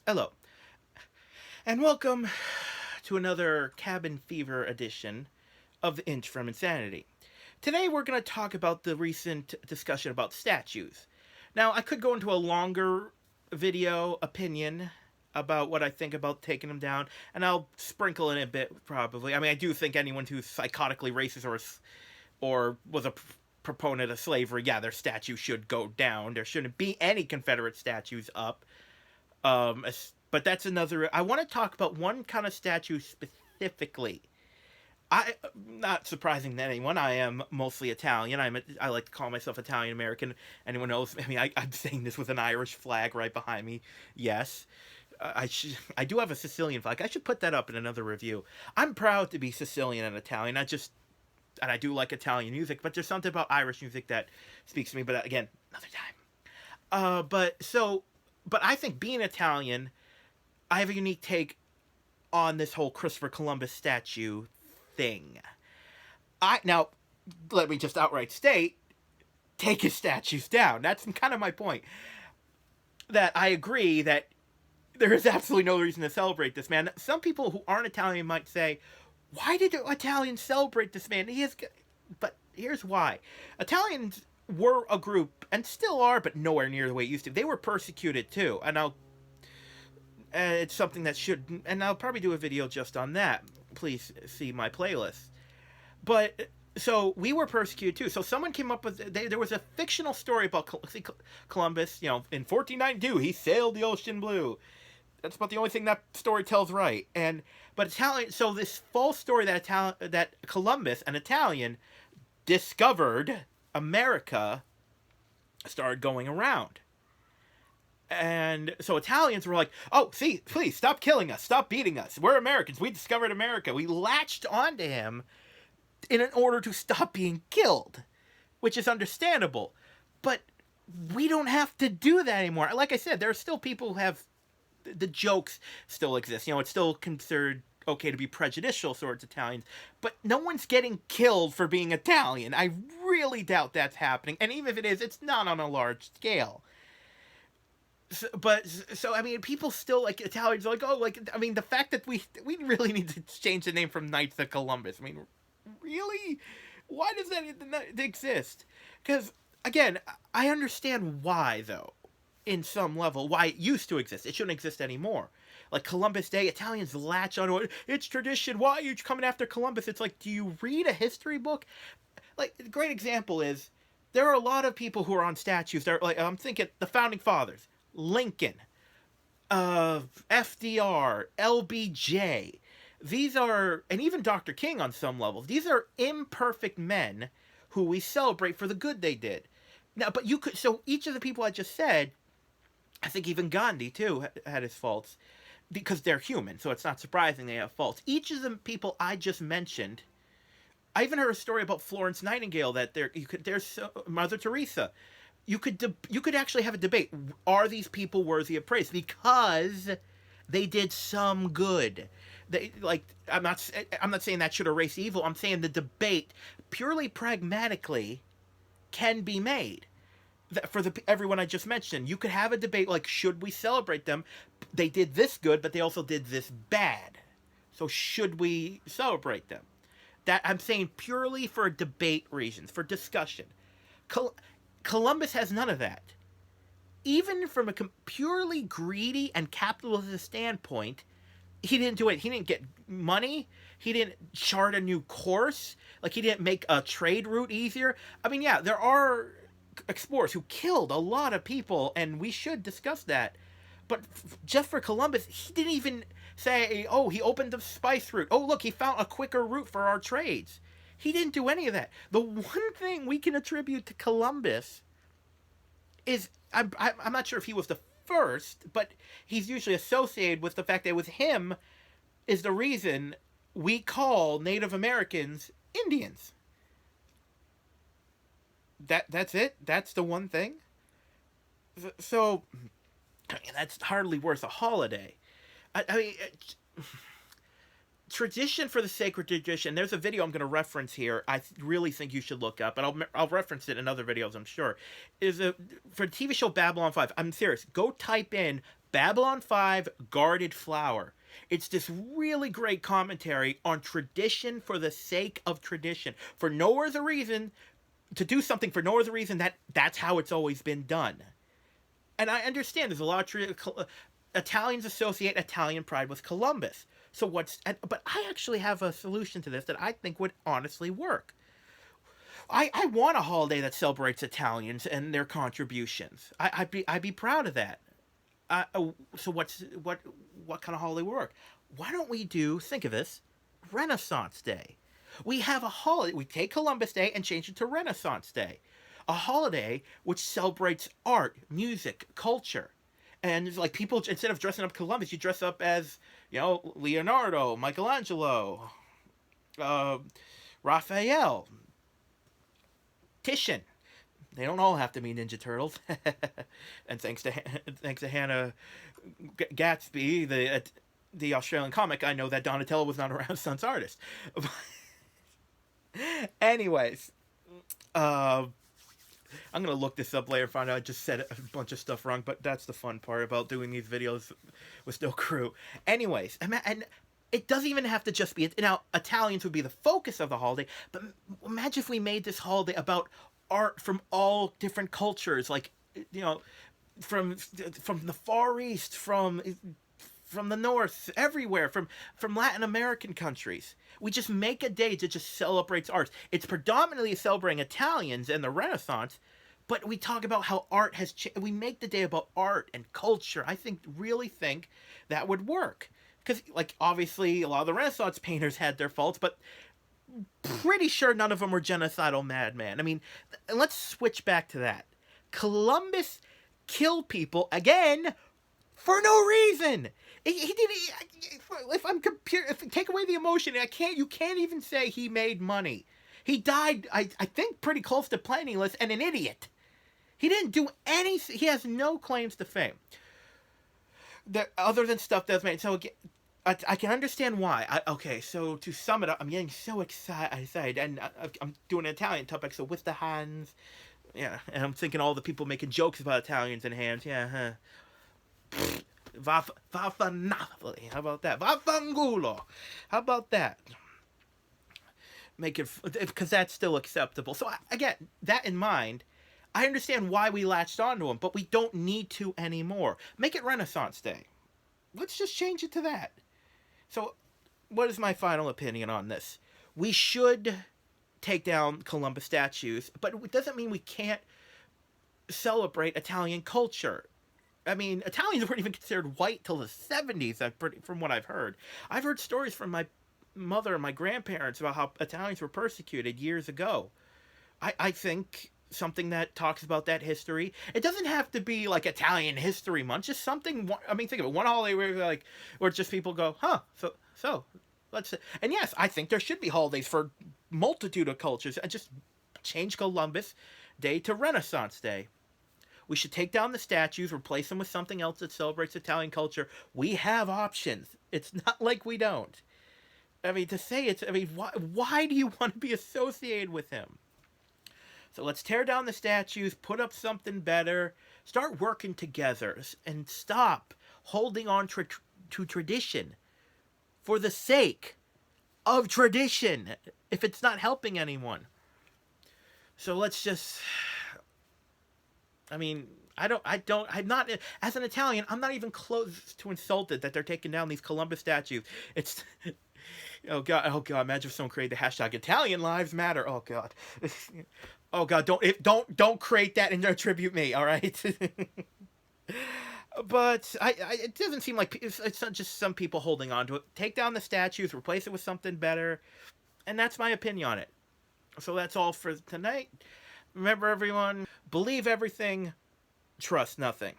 Hello, and welcome to another Cabin Fever edition of the Inch from Insanity. Today we're going to talk about the recent discussion about statues. Now, I could go into a longer video opinion about what I think about taking them down, and I'll sprinkle in a bit probably. I mean, I do think anyone who's psychotically racist or was a proponent of slavery, yeah, their statue should go down. There shouldn't be any Confederate statues up. But that's another. I want to talk about one kind of statue specifically. Not surprising to anyone. I am mostly Italian. I like to call myself Italian American. Anyone knows? I mean, I'm saying this with an Irish flag right behind me. Yes, I do have a Sicilian flag. I should put that up in another review. I'm proud to be Sicilian and Italian. And I do like Italian music, but there's something about Irish music that speaks to me. But again, another time. But I think being Italian, I have a unique take on this whole Christopher Columbus statue thing. I now let me just outright state, take his statues down. That's kind of my point. That I agree that there is absolutely no reason to celebrate this man. Some people who aren't Italian might say, "Why did the Italians celebrate this man?" But here's why: Italians were a group and still are, but nowhere near the way it used to. They were persecuted too, and it's something that should, and I'll probably do a video just on that. Please see my playlist. But so we were persecuted too. So someone came up with there was a fictional story about Columbus. In 1492 he sailed the ocean blue. That's about the only thing that story tells right. But Italian. So this false story that Columbus, an Italian, discovered America started going around. And so Italians were like, "Oh, see, please stop killing us, stop beating us. We're Americans. We discovered America." We latched onto him in order to stop being killed, which is understandable. But we don't have to do that anymore. Like I said, there are still people who have the jokes still exist. It's still considered okay to be prejudicial towards Italians, but no one's getting killed for being Italian. I really doubt that's happening. And even if it is, it's not on a large scale. So I mean, people still like Italians are like, oh, like, I mean, the fact that we really need to change the name from Knights of Columbus. I mean, really, why does that exist? Because again, I understand why, though, in some level, why it used to exist. It shouldn't exist anymore. Like Columbus Day, Italians latch onto it. It's tradition. Why are you coming after Columbus? It's like, do you read a history book? Like, a great example is there are a lot of people who are on statues. They're like, I'm thinking the founding fathers. Lincoln, FDR, LBJ. These are, and even Dr. King on some levels, these are imperfect men who we celebrate for the good they did. Now, but so each of the people I just said, I think even Gandhi too had his faults, because they're human, so it's not surprising they have faults. Each of the people I just mentioned, I even heard a story about Florence Nightingale that there's Mother Teresa. You could actually have a debate. Are these people worthy of praise because they did some good? I'm not saying that should erase evil. I'm saying the debate purely pragmatically can be made. For everyone I just mentioned, you could have a debate like, should we celebrate them? They did this good, but they also did this bad. So should we celebrate them? That I'm saying purely for debate reasons, for discussion. Columbus has none of that. Even from a purely greedy and capitalist standpoint, he didn't do it. He didn't get money. He didn't chart a new course. Like, he didn't make a trade route easier. I mean, yeah, there are explorers who killed a lot of people, and we should discuss that. But just for Columbus, he didn't even say, oh, he opened the spice route. Oh, look, he found a quicker route for our trades. He didn't do any of that. The one thing we can attribute to Columbus is, I'm not sure if he was the first, but he's usually associated with the fact that it was him is the reason we call Native Americans Indians. That's it? That's the one thing? So, that's hardly worth a holiday. I mean, tradition for the sacred tradition. There's a video I'm going to reference here. Really think you should look up, and I'll reference it in other videos, I'm sure. Is a for the TV show Babylon 5. I'm serious. Go type in Babylon 5 Guarded Flower. It's this really great commentary on tradition for the sake of tradition, for no other reason, to do something for no other reason that's how it's always been done. And I understand there's a lot of Italians associate Italian pride with Columbus. So but I actually have a solution to this that I think would honestly work. I want a holiday that celebrates Italians and their contributions. I'd be proud of that. So what kind of holiday would work? Why don't we think of this, Renaissance Day? We have a holiday. We take Columbus Day and change it to Renaissance Day, a holiday which celebrates art, music, culture, and it's like people, instead of dressing up Columbus, you dress up as Leonardo, Michelangelo, Raphael, Titian. They don't all have to be Ninja Turtles. And thanks to Hannah Gatsby, the Australian comic, I know that Donatello was not a Renaissance artist. Anyways, I'm gonna look this up later and find out I just said a bunch of stuff wrong, but that's the fun part about doing these videos with no crew. Anyways, and it doesn't even have to just be... Now, Italians would be the focus of the holiday, but imagine if we made this holiday about art from all different cultures, like, from the Far East, from the North, everywhere, from Latin American countries. We just make a day that just celebrates art. It's predominantly celebrating Italians and the Renaissance, but we talk about how art has changed. We make the day about art and culture. I really think that would work. Because, obviously, a lot of the Renaissance painters had their faults, but pretty sure none of them were genocidal madmen. I mean, let's switch back to that. Columbus killed people, again, for no reason. He didn't... If I take away the emotion, you can't even say he made money. He died, I think, pretty close to penniless and an idiot. He didn't do anything. He has no claims to fame. Other than stuff that's made. So, again, I can understand why. Okay, so to sum it up, I'm getting so excited, and I'm doing an Italian topic, so with the hands, yeah, and I'm thinking all the people making jokes about Italians and hands, yeah, Vaffanapoli, how about that? Vaffangulo, how about that? Make it, because that's still acceptable. So, again, that in mind, I understand why we latched onto them, but we don't need to anymore. Make it Renaissance Day. Let's just change it to that. So, what is my final opinion on this? We should take down Columbus statues, but it doesn't mean we can't celebrate Italian culture. I mean, Italians weren't even considered white till the 70s, from what I've heard. I've heard stories from my mother and my grandparents about how Italians were persecuted years ago. I think something that talks about that history. It doesn't have to be like Italian History Month. Just something. I mean, think of it. One holiday where just people go, huh? So let's. And yes, I think there should be holidays for multitude of cultures. And just change Columbus Day to Renaissance Day. We should take down the statues, replace them with something else that celebrates Italian culture. We have options. It's not like we don't. I mean, to say it's. I mean, why do you want to be associated with him? So let's tear down the statues, put up something better, start working together, and stop holding on to tradition for the sake of tradition if it's not helping anyone. So let's just... I mean, I'm not, as an Italian, I'm not even close to insulted that they're taking down these Columbus statues. It's... Oh god, imagine if someone created the hashtag Italian Lives Matter. Oh god. Oh god, don't create that and attribute me, all right? But it doesn't seem like it's not just some people holding on to it. Take down the statues, replace it with something better, and that's my opinion on it. So that's all for tonight. Remember, everyone, believe everything, trust nothing.